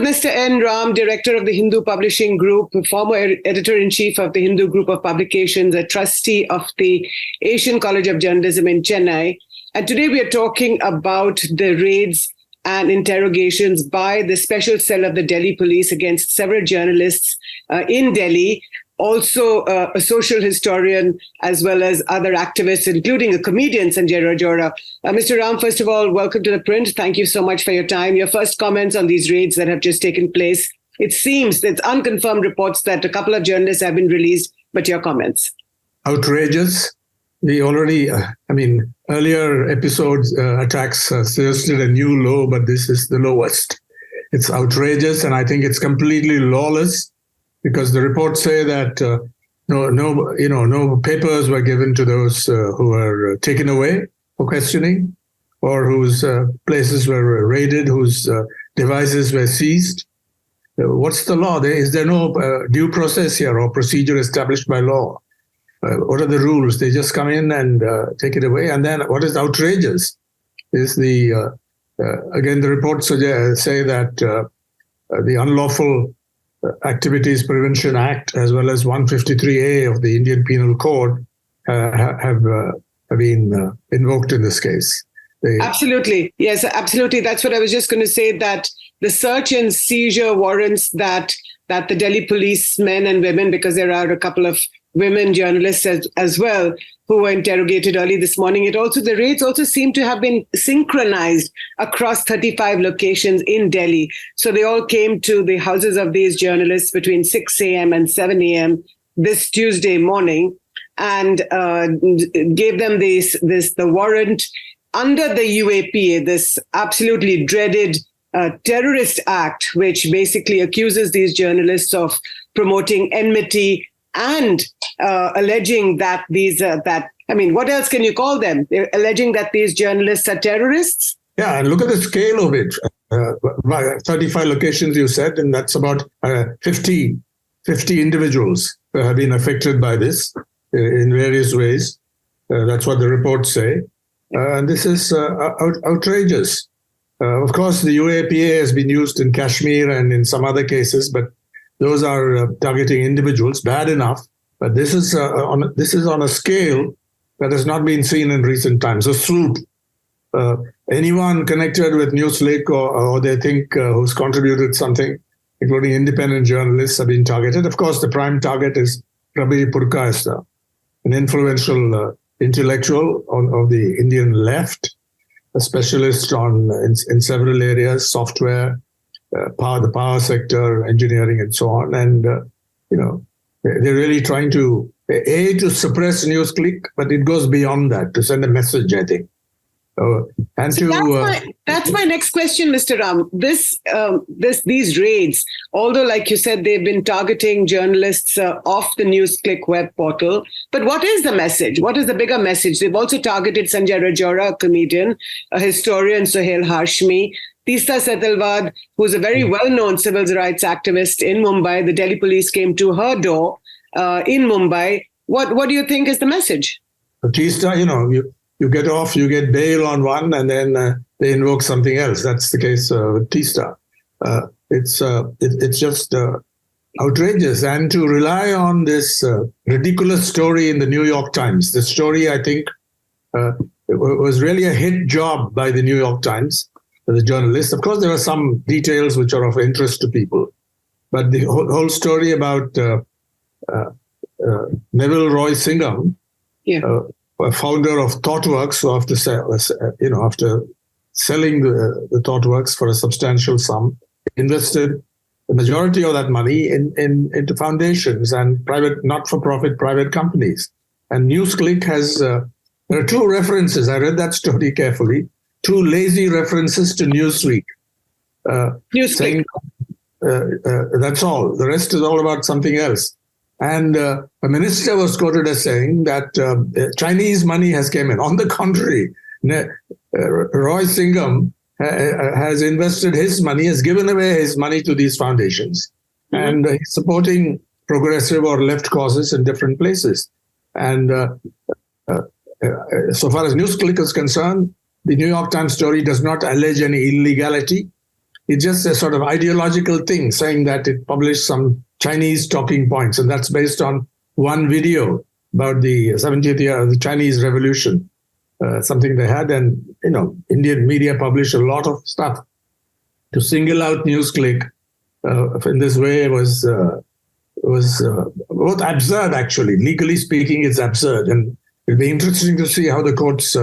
Mr. N. Ram, Director of the Hindu Publishing Group, former Editor-in-Chief of the Hindu Group of Publications, a trustee of the Asian College of Journalism in Chennai. And today we are talking about the raids and interrogations by the special cell of the Delhi police against several journalists in Delhi, also a social historian, as well as other activists, including a comedian, Sanjay Rajora. Mr. Ram, first of all, welcome to The Print. Thank you so much for your time. Your first comments on these raids that have just taken place. It seems it's unconfirmed reports that a couple of journalists have been released, but your comments. Outrageous. We already, earlier episodes attacks suggested a new low, but this is the lowest. It's outrageous, and I think it's completely lawless, because the reports say that no papers were given to those who were taken away for questioning, or whose places were raided, whose devices were seized. What's the law? Is there no due process here or procedure established by law? What are the rules? They just come in and take it away. And then what is outrageous is the reports say that the Unlawful Activities Prevention Act, as well as 153A of the Indian Penal Code, have been invoked in this case. Absolutely. Yes, absolutely. That's what I was just going to say, that the search and seizure warrants that the Delhi policemen and women, because there are a couple of women journalists as well who were interrogated early this morning. The raids also seem to have been synchronized across 35 locations in Delhi. So they all came to the houses of these journalists between 6 a.m. and 7 a.m. this Tuesday morning, and gave them the warrant under the UAPA, this absolutely dreaded terrorist act, which basically accuses these journalists of promoting enmity and alleging that what else can you call them? They're alleging that these journalists are terrorists. Yeah, and look at the scale of it. 35 locations, you said, and that's about 50 individuals have been affected by this in various ways. That's what the reports say. And this is outrageous. Of course, the UAPA has been used in Kashmir and in some other cases, but those are targeting individuals, bad enough. But this is on a scale that has not been seen in recent times. A swoop. Anyone connected with Newsclick or they think who's contributed something, including independent journalists, have been targeted. Of course, the prime target is Prabir Purkayastha, an influential intellectual of the Indian left, a specialist in several areas, software, the power sector, engineering, and so on. And, they're really trying to suppress Newsclick, but it goes beyond that, to send a message, I think. That's my next question, Mr. Ram. These raids, although, like you said, they've been targeting journalists off the Newsclick web portal, but what is the message? What is the bigger message? They've also targeted Sanjay Rajora, a comedian, a historian, Sohail Hashmi, Teesta Setalvad, who's a very well-known civil rights activist in Mumbai. The Delhi police came to her door in Mumbai. What do you think is the message? Teesta, you get off, you get bail on one, and then they invoke something else. That's the case with Teesta. It's just outrageous. And to rely on this ridiculous story in the New York Times, the story, I think, was really a hit job by the New York Times, the journalists. Of course, there are some details which are of interest to people, but the whole story about Neville Roy Singham, a founder of ThoughtWorks, who after selling the ThoughtWorks for a substantial sum, invested the majority of that money into foundations and private, not-for-profit private companies. And Newsclick has there are two references. I read that story carefully. Two lazy references to Newsweek. Saying, that's all. The rest is all about something else. And a minister was quoted as saying that Chinese money has come in. On the contrary, Roy Singham has invested his money, has given away his money to these foundations. And he's supporting progressive or left causes in different places. And so far as Newsclick is concerned, the New York Times story does not allege any illegality. It's just a sort of ideological thing, saying that it published some Chinese talking points, and that's based on one video about the 70th year of the Chinese Revolution, something they had. And, Indian media published a lot of stuff. To single out Newsclick in this way was both absurd, actually. Legally speaking, it's absurd. And it'll be interesting to see how the courts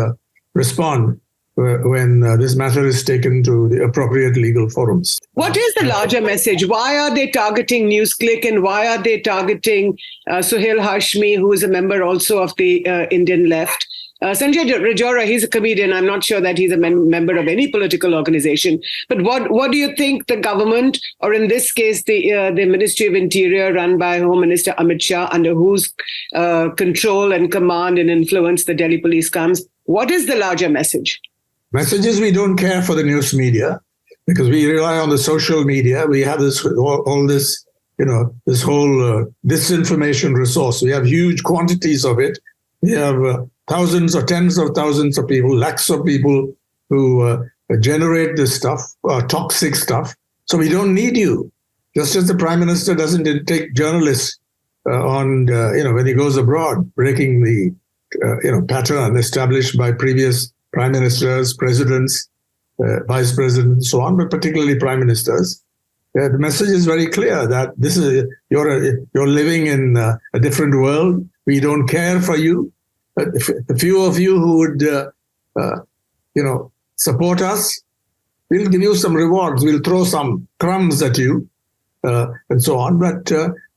respond when this matter is taken to the appropriate legal forums. What is the larger message? Why are they targeting Newsclick, and why are they targeting Suhail Hashmi, who is a member also of the Indian left? Sanjay Rajora, he's a comedian. I'm not sure that he's a member of any political organization. But what do you think the government, or in this case, the Ministry of Interior run by Home Minister Amit Shah, under whose control and command and influence the Delhi police comes, what is the larger message? Message is we don't care for the news media because we rely on the social media. We have this all this, this whole disinformation resource. We have huge quantities of it. We have thousands or tens of thousands of people, lakhs of people who generate this stuff, toxic stuff. So we don't need you. Just as the Prime Minister doesn't take journalists on, when he goes abroad, breaking the, pattern established by previous prime ministers, presidents, vice presidents, and so on, but particularly prime ministers. The message is very clear that this is you're living in a different world. We don't care for you. The few of you who would, support us, we'll give you some rewards. We'll throw some crumbs at you, and so on. But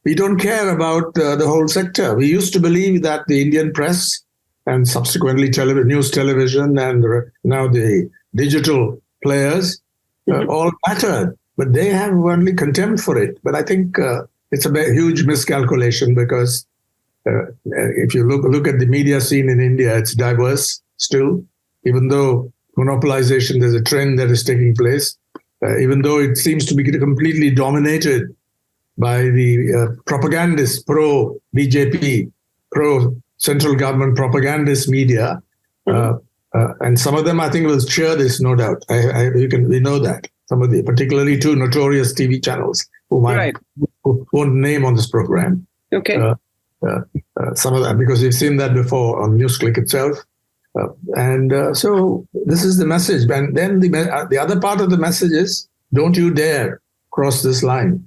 we don't care about the whole sector. We used to believe that the Indian press and subsequently news television and now the digital players all mattered, but they have only contempt for it. But I think it's a huge miscalculation because if you look at the media scene in India, it's diverse still, even though monopolization, there's a trend that is taking place, even though it seems to be completely dominated by the propagandists, pro-BJP, pro-central government propagandist media. And some of them, I think, will share this, no doubt. We know that. Some of the, particularly two notorious TV channels who won't name on this program. Okay. Some of that, because we've seen that before on Newsclick itself. So this is the message. And then the other part of the message is, don't you dare cross this line.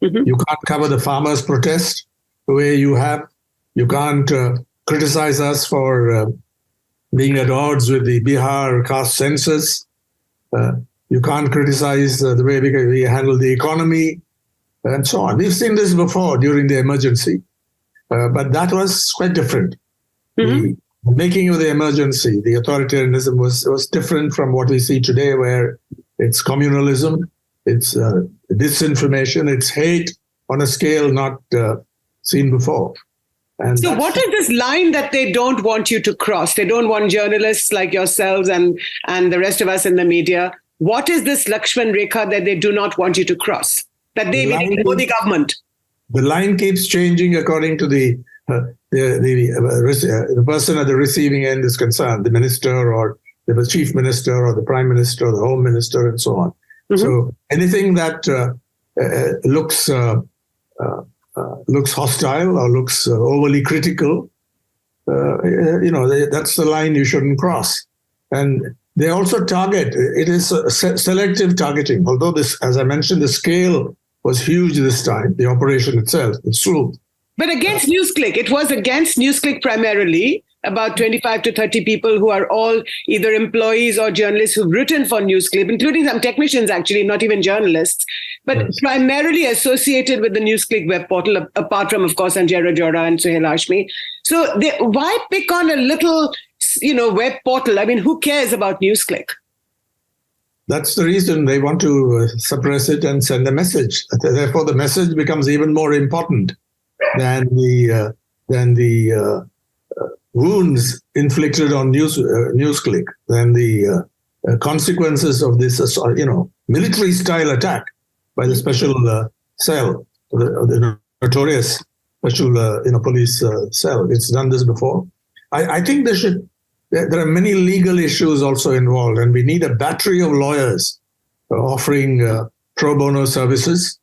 Mm-hmm. You can't cover the farmers' protest the way you have. You can't criticize us for being at odds with the Bihar caste census. You can't criticize the way we handle the economy, and so on. We've seen this before during the emergency, but that was quite different. Mm-hmm. The making of the emergency, the authoritarianism was different from what we see today, where it's communalism, it's disinformation, it's hate on a scale not seen before. And so what is this line that they don't want you to cross? They don't want journalists like yourselves and the rest of us in the media. What is this Lakshman Rekha that they do not want you to cross? That they mean the Modi government? The line keeps changing according to the person at the receiving end is concerned, the minister or the chief minister or the prime minister or the home minister and so on. Mm-hmm. So anything that looks hostile or looks overly critical, that's the line you shouldn't cross. And they also target, it is selective targeting. Although this, as I mentioned, the scale was huge this time, the operation itself, the sloop. But against Newsclick, it was against Newsclick primarily, about 25 to 30 people who are all either employees or journalists who've written for Newsclick, including some technicians, actually, not even journalists, but yes, primarily associated with the Newsclick web portal, apart from, of course, Sanjay Rajora and Suhail Hashmi. So why pick on a little, web portal? I mean, who cares about Newsclick? That's the reason they want to suppress it and send a message. Therefore, the message becomes even more important than the wounds inflicted on Newsclick, than the consequences of this, military-style attack by the special cell, the notorious special police cell. It's done this before. I think there are many legal issues also involved, and we need a battery of lawyers offering pro bono services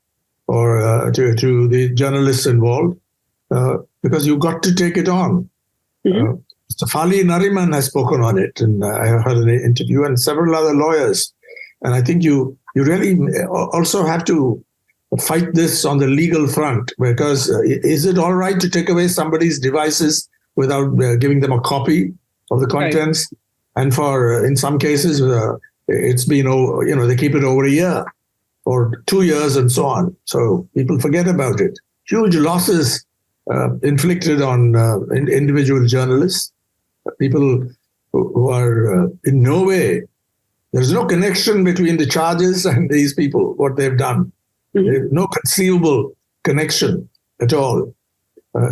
or to the journalists involved, because you've got to take it on. Mr. Fali Nariman has spoken on it, and I heard an interview, and several other lawyers. And I think you really also have to fight this on the legal front, because is it all right to take away somebody's devices without giving them a copy of the contents? Right. And for in some cases, it's been they keep it over a year or 2 years and so on. So people forget about it. Huge losses inflicted on individual journalists, people who are in no way, there's no connection between the charges and these people, what they've done. There's no conceivable connection at all.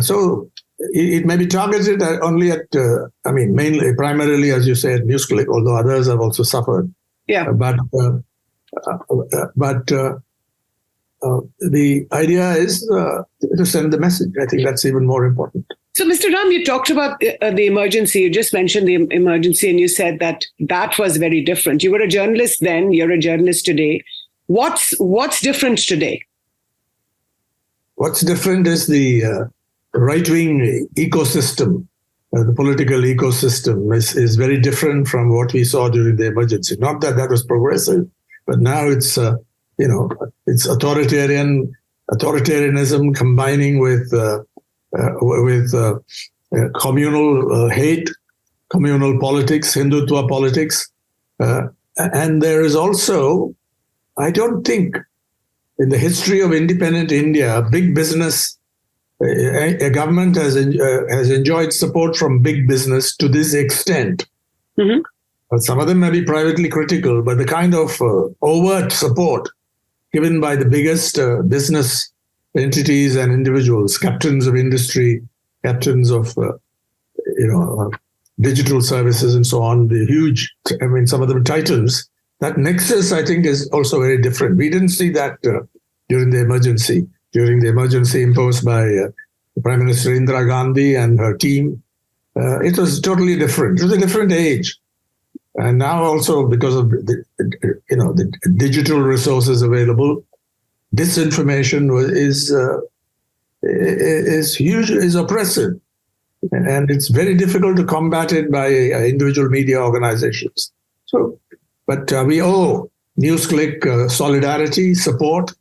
So it may be targeted only at, primarily, as you said, Newsclick, although others have also suffered. Yeah. But the idea is to send the message. I think that's even more important. So, Mr. Ram, you talked about the emergency. You just mentioned the emergency, and you said that was very different. You were a journalist then. You're a journalist today. What's different today? What's different is the right-wing ecosystem. The political ecosystem is very different from what we saw during the emergency. Not that was progressive, but now it's it's authoritarianism combining with communal hate, communal politics, Hindutva politics, and there is also, I don't think, in the history of independent India, big business, a government has enjoyed support from big business to this extent. Mm-hmm. Some of them may be privately critical, but the kind of overt support given by the biggest business entities and individuals, captains of industry, captains of digital services and so on, the huge, some of them titans. That nexus, I think, is also very different. We didn't see that during the emergency. During the emergency imposed by Prime Minister Indira Gandhi and her team, it was totally different. It was a different age. And now also because of the digital resources available, disinformation is huge, is oppressive. And it's very difficult to combat it by individual media organizations. So, but we owe Newsclick solidarity, support.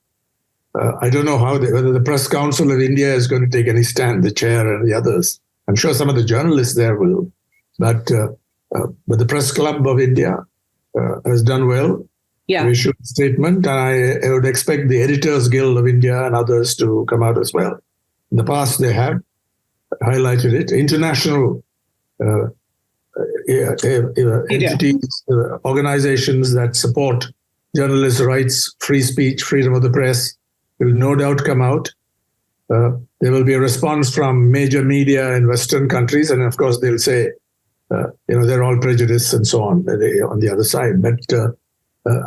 I don't know whether the Press Council of India is going to take any stand, the chair and the others. I'm sure some of the journalists there will. But the Press Club of India has done well. Yeah. We issued a statement, and I would expect the Editors Guild of India and others to come out as well. In the past, they have highlighted it. International entities, organizations that support journalists' rights, free speech, freedom of the press will no doubt come out. There will be a response from major media in Western countries, and of course they'll say, they're all prejudiced and so on the other side. But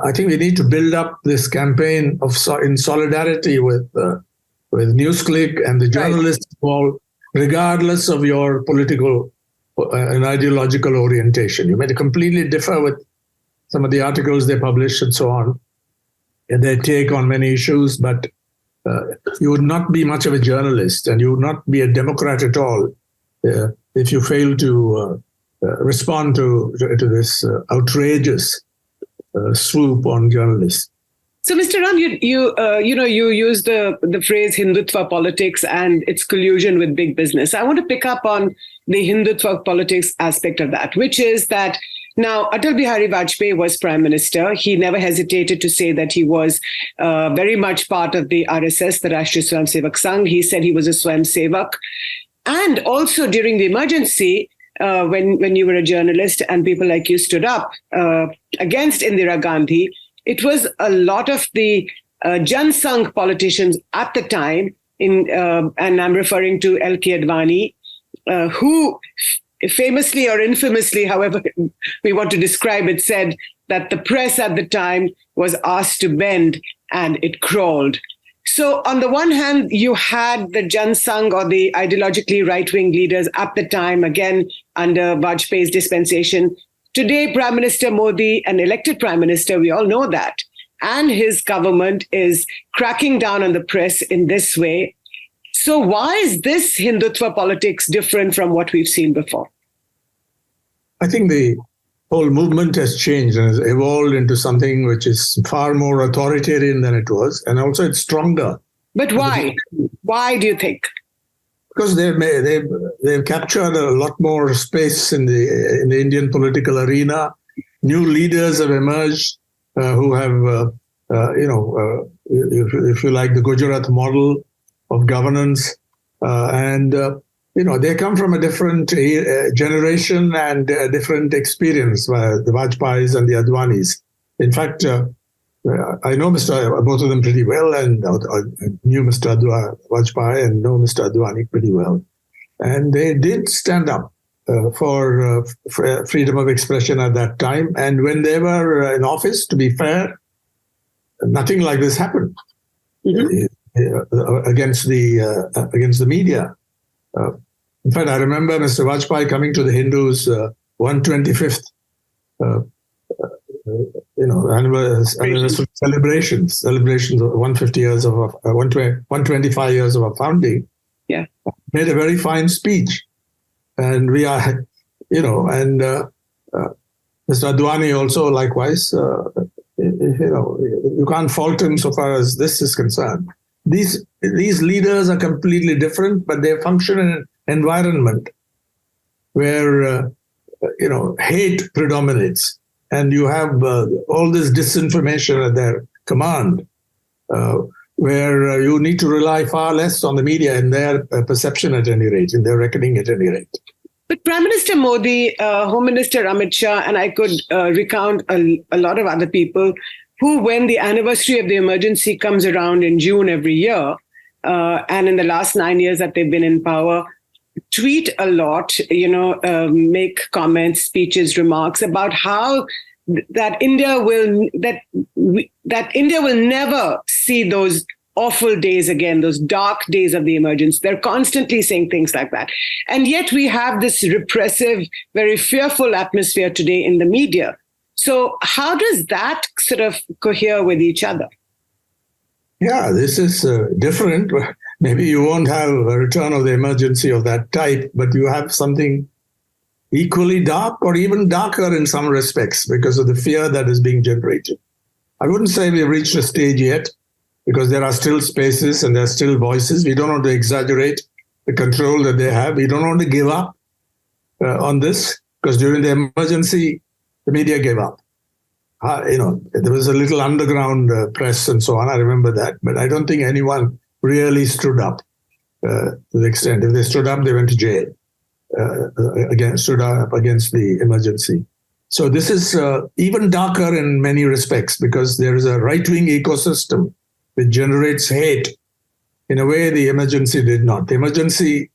I think we need to build up this campaign in solidarity with Newsclick and the journalists involved, regardless of your political and ideological orientation. You may completely differ with some of the articles they publish and so on, and their take on many issues, but you would not be much of a journalist, and you would not be a Democrat at all if you fail to respond to this outrageous swoop on journalists. So, Mr. Ram, you use the phrase Hindutva politics and its collusion with big business. I want to pick up on the Hindutva politics aspect of that, which is that now Atal Bihari Vajpayee was prime minister. He never hesitated to say that he was very much part of the RSS, the Rashtriya Swayamsevak Sangh. He said he was a Swayamsevak. And also during the emergency, when you were a journalist and people like you stood up against Indira Gandhi, it was a lot of the Jan Sangh politicians at the time, and I'm referring to L.K. Advani, who famously or infamously, however we want to describe it, said that the press at the time was asked to bend and it crawled. So on the one hand, you had the Jan Sangh or the ideologically right-wing leaders at the time, again, under Vajpayee's dispensation. Today, Prime Minister Modi, an elected Prime Minister, we all know that, and his government is cracking down on the press in this way. So why is this Hindutva politics different from what we've seen before? I think the whole movement has changed and has evolved into something which is far more authoritarian than it was, and also it's stronger. But why? Why do you think? Because they've captured a lot more space in the Indian political arena. New leaders have emerged who have, if you like, the Gujarat model of governance, and they come from a different generation and a different experience. The Vajpayees and the Advanis. In fact, I know both of them pretty well, and knew Mr. Vajpayee and know Mr. Advani pretty well. And they did stand up for freedom of expression at that time. And when they were in office, to be fair, nothing like this happened against the media. In fact, I remember Mr. Vajpayee coming to the Hindus 125th. Anniversary celebrations of 150 years of 125 years of our founding. Yeah, made a very fine speech, and we are, Mr. Advani also likewise. You can't fault him so far as this is concerned. These leaders are completely different, but they function in an environment where hate predominates. And you have all this disinformation at their command, where you need to rely far less on the media in their perception at any rate, in their reckoning at any rate. But Prime Minister Modi, Home Minister Amit Shah, and I could recount a lot of other people who, when the anniversary of the emergency comes around in June every year, and in the last 9 years that they've been in power, tweet a lot, make comments, speeches, remarks about how that India will never see those awful days again, those dark days of the emergency. They're constantly saying things like that. And yet we have this repressive, very fearful atmosphere today in the media. So how does that sort of cohere with each other? Yeah, this is different. Maybe you won't have a return of the emergency of that type, but you have something equally dark or even darker in some respects because of the fear that is being generated. I wouldn't say we've reached a stage yet because there are still spaces and there are still voices. We don't want to exaggerate the control that they have. We don't want to give up on this because during the emergency, the media gave up. There was a little underground press and so on. I remember that, but I don't think anyone really stood up to the extent. If they stood up, they went to jail. Stood up against the emergency. So this is even darker in many respects because there is a right-wing ecosystem which generates hate in a way the emergency did not. The emergency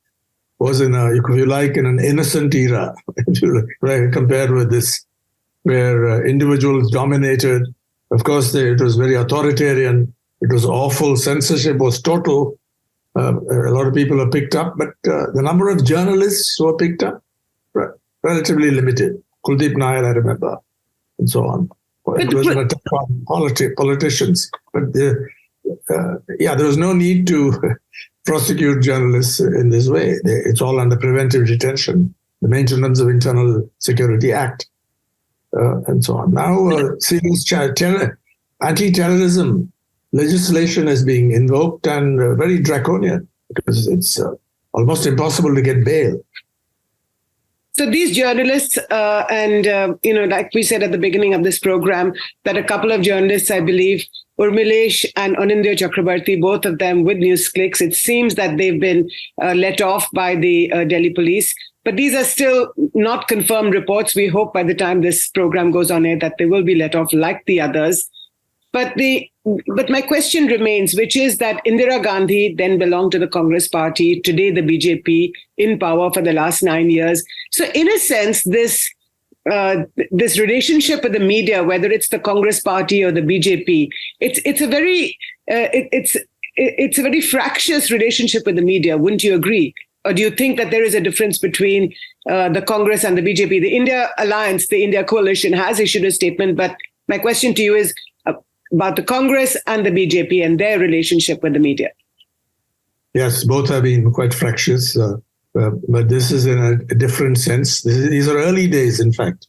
was in an innocent era, compared with this, where individuals dominated. Of course, it was very authoritarian. It was awful. Censorship was total. A lot of people are picked up, but the number of journalists who are picked up, relatively limited. Kuldeep Nair, I remember, and so on. It was an attack on politicians. But there was no need to prosecute journalists in this way. It's all under preventive detention, the Maintenance of Internal Security Act, and so on. Now, serious anti-terrorism legislation is being invoked and very draconian because it's almost impossible to get bail. So these journalists, like we said at the beginning of this program, that a couple of journalists, I believe, Urmilesh and Anindya Chakrabarti, both of them with Newsclicks, it seems that they've been let off by the Delhi police. But these are still not confirmed reports. We hope by the time this program goes on air that they will be let off like the others. But my question remains, which is that Indira Gandhi then belonged to the Congress party, today the BJP, in power for the last 9 years. So in a sense, this relationship with the media, whether it's the Congress party or the BJP, it's a very fractious relationship with the media. Wouldn't you agree? Or do you think that there is a difference between the Congress and the BJP? The India Alliance, the India Coalition has issued a statement, but my question to you is, about the Congress and the BJP and their relationship with the media. Yes, both have been quite fractious, but this is in a different sense. These are early days, in fact,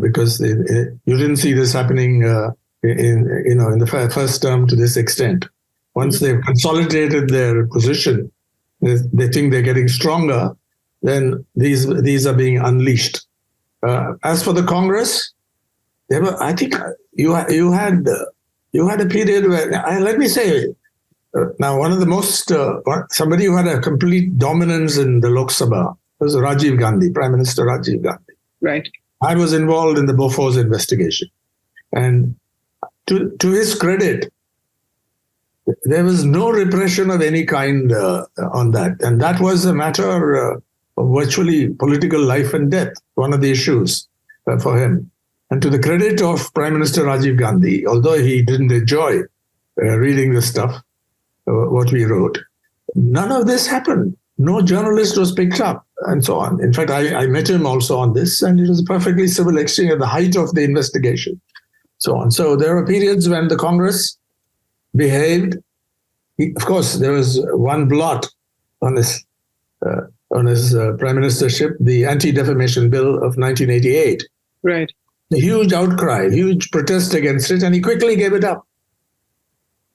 because you didn't see this happening in the first term to this extent. Once they've consolidated their position, they think they're getting stronger, then these are being unleashed. As for the Congress, I think you had a period where, let me say, now one of the most, somebody who had a complete dominance in the Lok Sabha was Rajiv Gandhi, Prime Minister Rajiv Gandhi. Right. I was involved in the Bofors investigation. And to his credit, there was no repression of any kind on that. And that was a matter of virtually political life and death, one of the issues for him. And to the credit of Prime Minister Rajiv Gandhi, although he didn't enjoy reading the stuff, what we wrote, none of this happened. No journalist was picked up and so on. In fact, I met him also on this, and it was a perfectly civil exchange at the height of the investigation, so on. So there were periods when the Congress behaved. Of course, there was one blot on his prime ministership, the Anti-Defamation Bill of 1988. Right. A huge outcry, huge protest against it, and he quickly gave it up.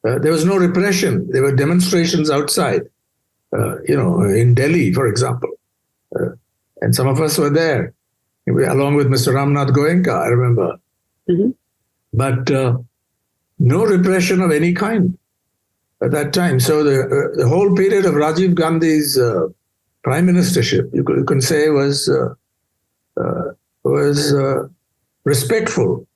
There was no repression. There were demonstrations outside, in Delhi, for example. And some of us were there, along with Mr. Ramnath Goenka, I remember. Mm-hmm. But no repression of any kind at that time. So the whole period of Rajiv Gandhi's prime ministership, you can say, was respectful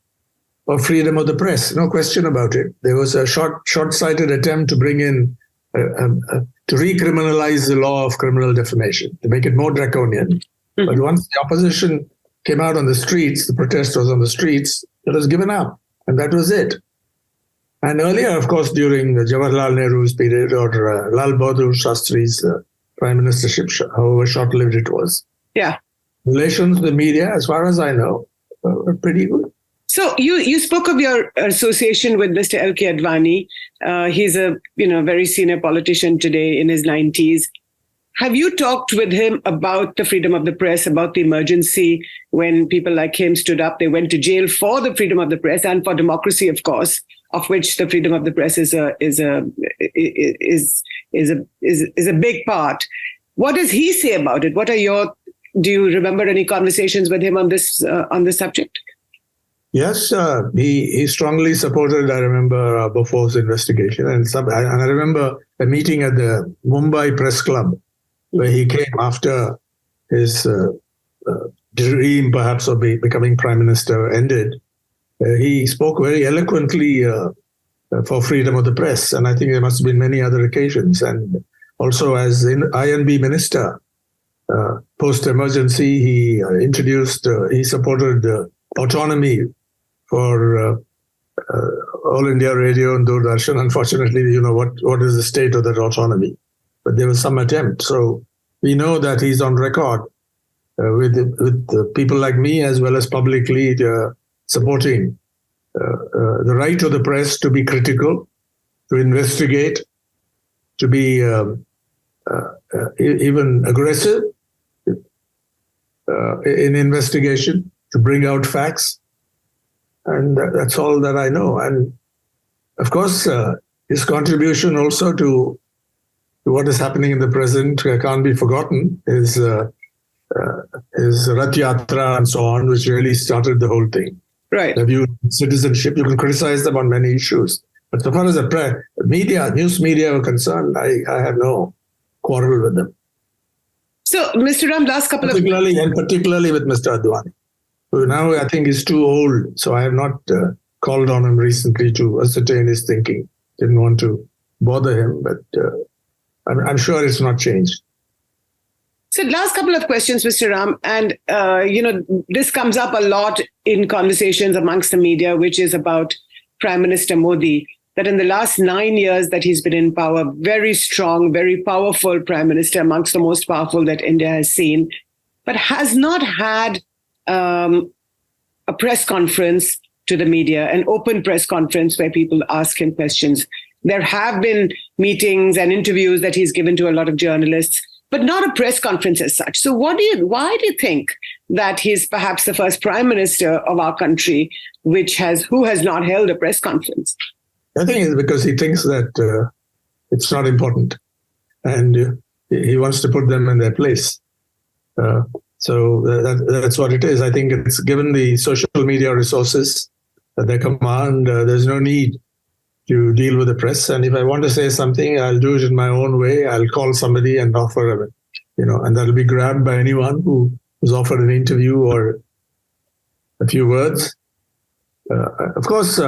of freedom of the press, no question about it. There was a short-sighted attempt to bring in, to recriminalize the law of criminal defamation, to make it more draconian. Mm-hmm. But once the opposition came out on the streets, the protest was on the streets, it was given up, and that was it. And earlier, of course, during Jawaharlal Nehru's period, or Lal Bahadur Shastri's prime ministership, however short-lived it was, relations with the media, as far as I know, were pretty good. So you spoke of your association with Mr. L.K. Advani. He's a very senior politician today in his 90s. Have you talked with him about the freedom of the press, about the emergency when people like him stood up? They went to jail for the freedom of the press and for democracy, of course, of which the freedom of the press is a big part. What does he say about it? Do you remember any conversations with him on this subject? Yes, he strongly supported, I remember, Bofor's investigation. And I remember a meeting at the Mumbai Press Club where he came after his dream, perhaps, of becoming prime minister ended. He spoke very eloquently for freedom of the press. And I think there must have been many other occasions. And also as INB minister, post-emergency, he supported autonomy for All India Radio and Doordarshan. Unfortunately, what is the state of that autonomy? But there was some attempt. So we know that he's on record with people like me, as well as publicly supporting the right of the press to be critical, to investigate, to be even aggressive in investigation, to bring out facts. And that's all that I know. And of course, his contribution also to what is happening in the present can't be forgotten. His Rath Yatra and so on, which really started the whole thing. Right. The view of citizenship, you can criticize them on many issues. But so far as the news media are concerned, I have no quarrel with them. So, Mr. Ram, particularly with Mr. Advani, who now I think is too old. So I have not called on him recently to ascertain his thinking. Didn't want to bother him, but I'm sure it's not changed. So last couple of questions, Mr. Ram, and this comes up a lot in conversations amongst the media, which is about Prime Minister Modi, that in the last 9 years that he's been in power, very strong, very powerful prime minister, amongst the most powerful that India has seen, but has not had a press conference to the media, an open press conference where people ask him questions. There have been meetings and interviews that he's given to a lot of journalists, but not a press conference as such. So why do you think that he's perhaps the first prime minister of our country who has not held a press conference? I think it's because he thinks that it's not important, and he wants to put them in their place. So that's what it is. I think it's given the social media resources at their command. There's no need to deal with the press. And if I want to say something, I'll do it in my own way. I'll call somebody and offer it, and that'll be grabbed by anyone who's offered an interview or a few words. Of course,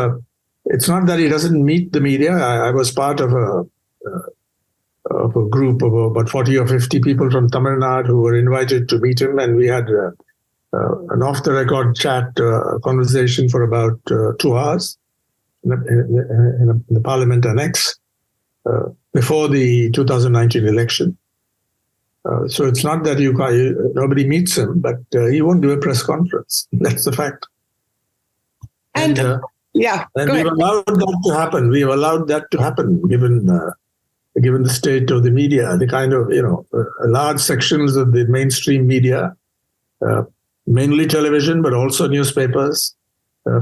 it's not that he doesn't meet the media. I was part of a group of about 40 or 50 people from Tamil Nadu who were invited to meet him, and we had an off-the-record chat, conversation for about 2 hours in the Parliament Annex before the 2019 election. So it's not that nobody meets him, but he won't do a press conference. That's the fact. And we've allowed that to happen. We've allowed that to happen, given the state of the media, the kind of, large sections of the mainstream media, mainly television, but also newspapers,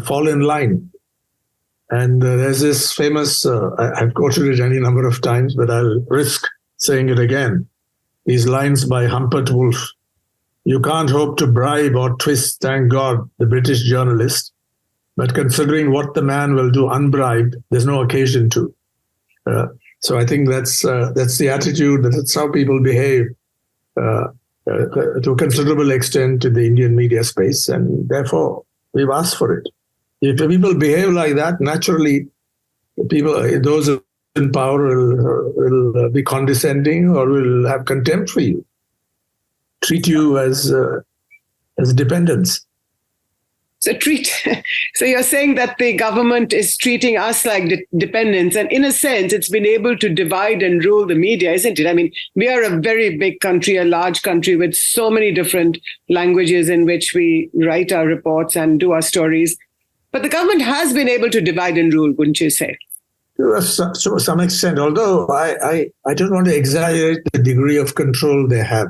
fall in line. And there's this famous, I've quoted it any number of times, but I'll risk saying it again. These lines by Humpert Wolff. You can't hope to bribe or twist, thank God, the British journalist, but considering what the man will do unbribed, there's no occasion to. So I think that's the attitude, that's how people behave to a considerable extent in the Indian media space, and therefore we've asked for it. If people behave like that, naturally, those in power will be condescending or will have contempt for you, treat you as dependents. So you're saying that the government is treating us like dependents, and in a sense, it's been able to divide and rule the media, isn't it? I mean, we are a very big country, a large country with so many different languages in which we write our reports and do our stories. But the government has been able to divide and rule, wouldn't you say? To some extent, although I don't want to exaggerate the degree of control they have.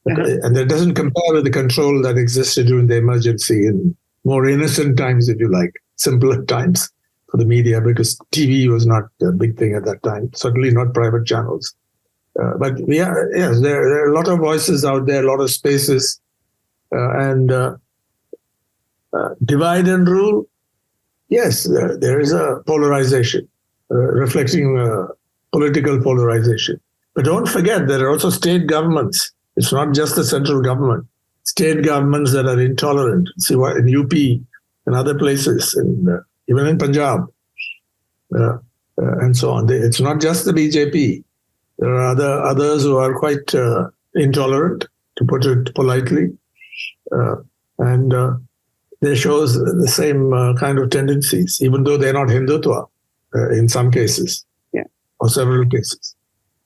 And that doesn't compare with the control that existed during the emergency in more innocent times, if you like, simpler times for the media, because TV was not a big thing at that time, certainly not private channels. But there are a lot of voices out there, a lot of spaces, and divide and rule. Yes, there is a polarization, reflecting political polarization. But don't forget, there are also state governments. It's not just the central government. State governments that are intolerant. See what in UP and other places, and even in Punjab, and so on. It's not just the BJP. There are others who are quite intolerant, to put it politely, and they show the same kind of tendencies, even though they're not Hindutva in some cases, or several cases.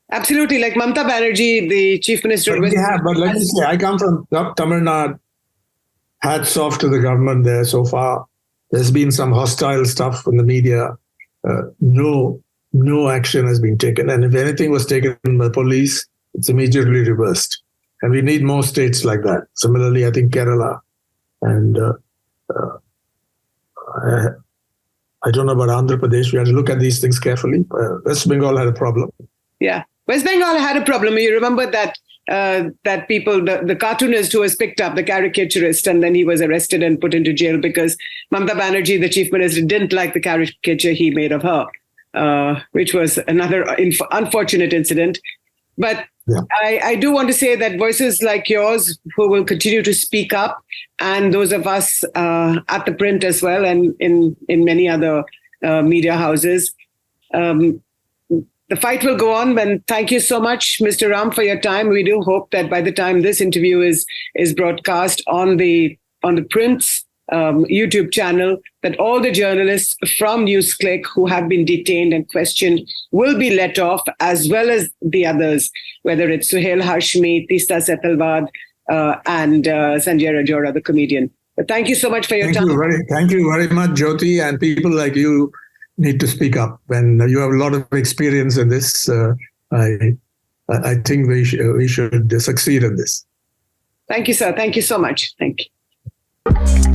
Absolutely, like Mamata Banerjee, the Chief Minister. But like you say, I come from Tamil Nadu. Hats off to the government there so far. There's been some hostile stuff in the media. No action has been taken. And if anything was taken by police, it's immediately reversed. And we need more states like that. Similarly, I think Kerala. And I don't know about Andhra Pradesh. We have to look at these things carefully. West Bengal had a problem. Yeah. West Bengal had a problem. You remember that people, the cartoonist who was picked up, the caricaturist, and then he was arrested and put into jail because Mamata Banerjee, the chief minister, didn't like the caricature he made of her, which was another unfortunate incident. But I do want to say that voices like yours who will continue to speak up, and those of us at The Print as well, and in many other media houses, the fight will go on. And thank you so much, Mr. Ram, for your time. We do hope that by the time this interview is broadcast on the Print's YouTube channel, that all the journalists from Newsclick who have been detained and questioned will be let off, as well as the others, whether it's Suhail Hashmi, Tista Setalvad, and Sanjay Rajora, the comedian. But thank you so much for your time. Thank you very much, Jyoti. And people like you need to speak up. When you have a lot of experience in this, I think we should succeed in this. Thank you, sir. Thank you so much. Thank you.